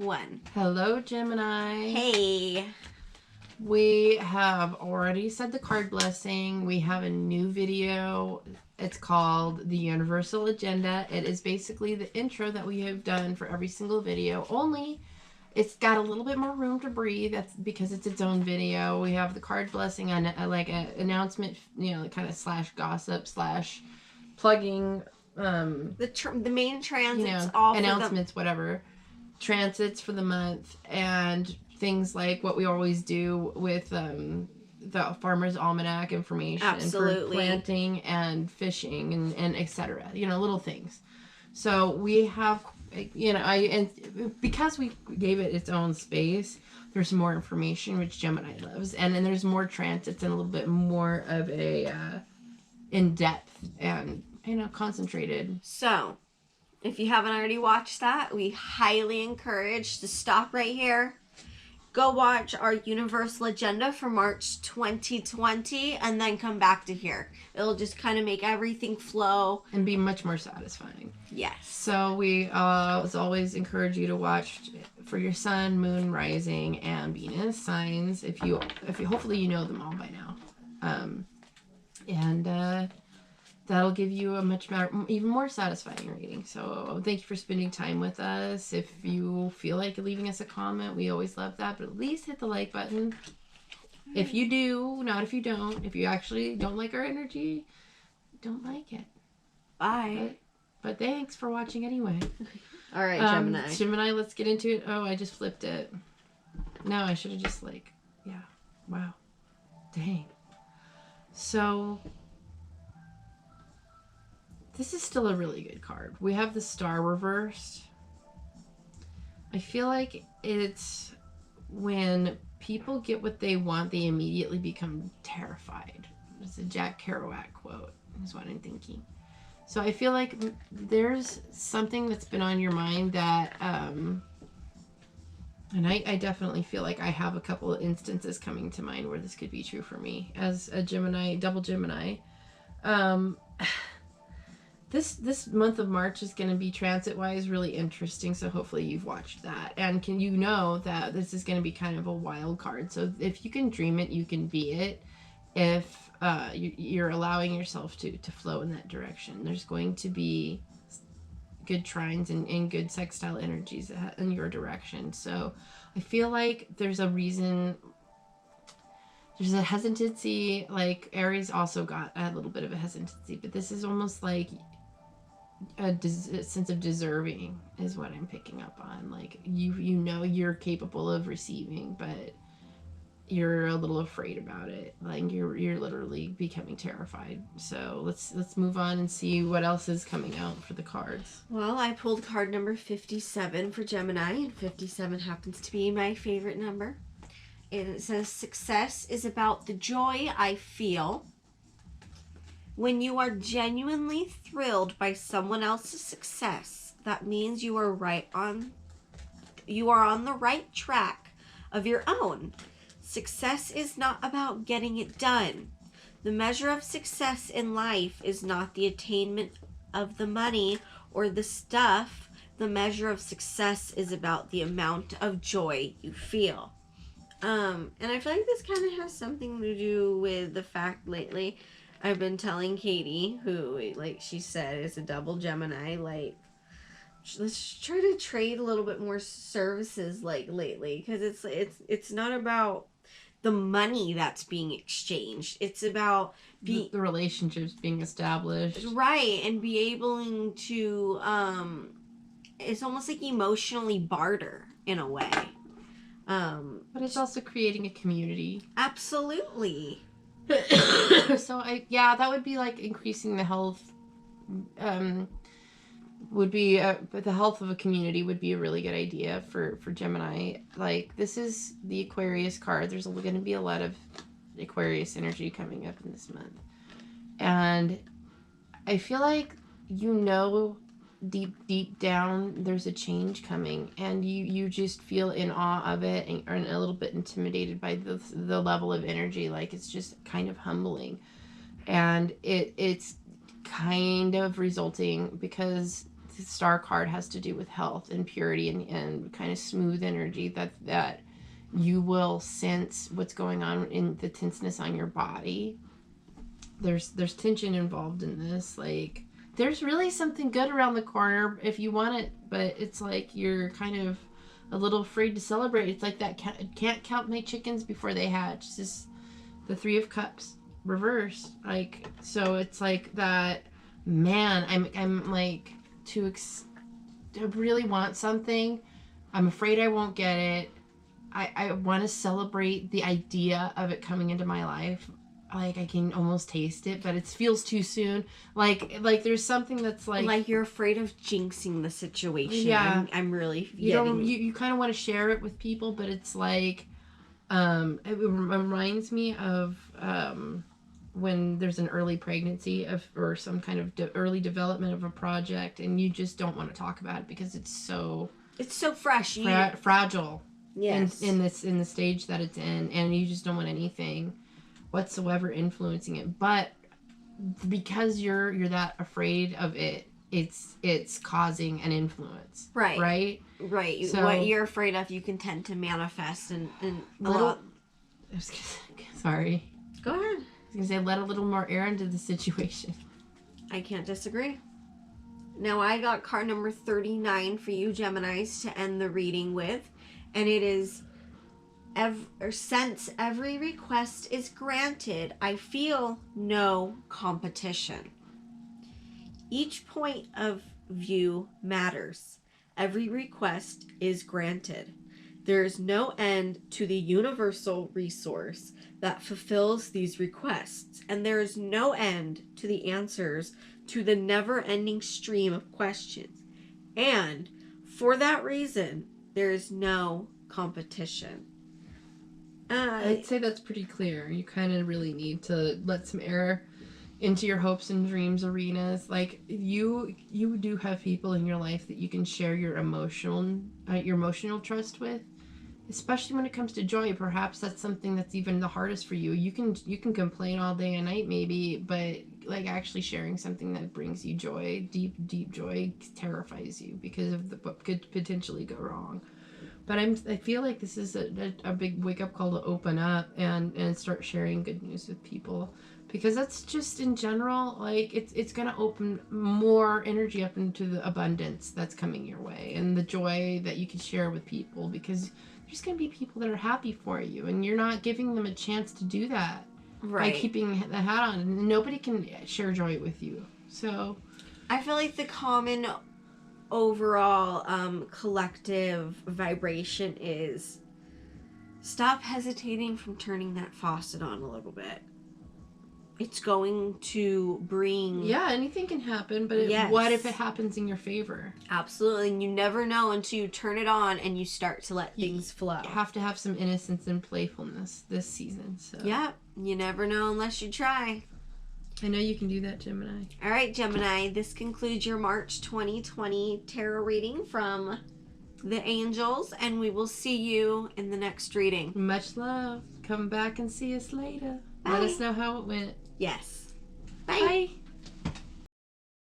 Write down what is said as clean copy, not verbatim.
One. Hello, Gemini. Hey. We have already said the card blessing. We have a new video. It's called The Universal Agenda. It is basically the intro that we have done for every single video, only it's got a little bit more room to breathe. That's because it's its own video. We have the card blessing on like an announcement, kind of slash gossip slash plugging The main transits, announcements, whatever. Transits for the month, and things like what we always do with the Farmer's Almanac information. Absolutely. For planting and fishing and etc. Little things. So we have, because we gave it its own space, there's more information, which Gemini loves, and then there's more transits and a little bit more of a in-depth and concentrated. So if you haven't already watched that, we highly encourage to stop right here. Go watch our Universal Agenda for March 2020 and then come back to here. It'll just kind of make everything flow. And be much more satisfying. Yes. So we as always encourage you to watch for your sun, moon, rising, and Venus signs. If you hopefully you know them all by now. That'll give you a much better, even more satisfying reading. So thank you for spending time with us. If you feel like leaving us a comment, we always love that. But at least hit the like button. If you do, not if you don't. If you actually don't like our energy, don't like it. Bye. But thanks for watching anyway. All right, Gemini. Gemini, let's get into it. Oh, I just flipped it. No, I should have just yeah. Wow. Dang. So this is still a really good card. We have the Star reversed. I feel like it's when people get what they want, they immediately become terrified. It's a Jack Kerouac quote, is what I'm thinking. So I feel like there's something that's been on your mind that, and I definitely feel like I have a couple of instances coming to mind where this could be true for me as a Gemini, double Gemini. This month of March is going to be transit-wise really interesting, so hopefully you've watched that. And you know that this is going to be kind of a wild card. So if you can dream it, you can be it. If you're allowing yourself to flow in that direction, there's going to be good trines and good sextile energies in your direction. So I feel like there's a reason. There's a hesitancy. Like Aries also got a little bit of a hesitancy, but this is almost like a sense of deserving is what I'm picking up on. Like you know you're capable of receiving, but you're a little afraid about it. Like you're literally becoming terrified. So let's move on and see what else is coming out for the cards. Well, I pulled card number 57 for Gemini, and 57 happens to be my favorite number. And it says, success is about the joy I feel when you are genuinely thrilled by someone else's success. That means you are on the right track of your own. Success is not about getting it done. The measure of success in life is not the attainment of the money or the stuff. The measure of success is about the amount of joy you feel. And I feel like this kind of has something to do with the fact lately I've been telling Katie, who, like she said, is a double Gemini, like, let's try to trade a little bit more services, like, lately, because it's not about the money that's being exchanged. It's about the relationships being established. Right, and be able to, it's almost like emotionally barter, in a way. But it's also creating a community. Absolutely. So that would be like increasing the health. Would be the health of a community would be a really good idea for Gemini. Like this is the Aquarius card. There's going to be a lot of Aquarius energy coming up in this month, and I feel like deep down there's a change coming, and you just feel in awe of it and a little bit intimidated by the level of energy. Like it's just kind of humbling, and it's kind of resulting because the star card has to do with health and purity and kind of smooth energy that you will sense what's going on in the tenseness on your body. There's tension involved in this. Like, there's really something good around the corner if you want it, but it's like you're kind of a little afraid to celebrate. It's like that can't count my chickens before they hatch. It's just the Three of Cups reversed. Like, so it's like that, man, I'm like I really want something. I'm afraid I won't get it. I want to celebrate the idea of it coming into my life. Like, I can almost taste it, but it feels too soon. Like there's something that's like you're afraid of jinxing the situation. Yeah, I'm really you kind of want to share it with people, but it's like it reminds me of when there's an early pregnancy or some kind of early development of a project, and you just don't want to talk about it because it's so fresh, fragile. Yes. In the stage that it's in, and you just don't want anything whatsoever influencing it. But because you're that afraid of it, it's causing an influence. Right. So, what you're afraid of, you can tend to manifest and sorry. Go ahead. I was gonna say, let a little more air into the situation. I can't disagree. Now I got card number 39 for you Geminis to end the reading with, and it is since every request is granted, I feel no competition. Each point of view matters. Every request is granted. There is no end to the universal resource that fulfills these requests, and there is no end to the answers to the never-ending stream of questions. And for that reason, there is no competition. I'd say that's pretty clear. You kind of really need to let some air into your hopes and dreams arenas. Like, you do have people in your life that you can share your emotional trust with, especially when it comes to joy. Perhaps that's something that's even the hardest for you. You can complain all day and night maybe, but like actually sharing something that brings you joy, deep joy, terrifies you because of what could potentially go wrong. But I feel like this is a big wake-up call to open up and start sharing good news with people, because that's just in general, like, it's going to open more energy up into the abundance that's coming your way and the joy that you can share with people, because there's going to be people that are happy for you, and you're not giving them a chance to do that by keeping the hat on. Nobody can share joy with you. So I feel like the common overall collective vibration is stop hesitating from turning that faucet on a little bit. It's going to bring... anything can happen, but what if it happens in your favor? Absolutely. And you never know until you turn it on and you start to let things flow. You have to have some innocence and playfulness this season. So yeah, you never know unless you try. I know you can do that, Gemini. All right, Gemini, this concludes your March 2020 tarot reading from the angels, and we will see you in the next reading. Much love. Come back and see us later. Bye. Let us know how it went. Yes. Bye. Bye.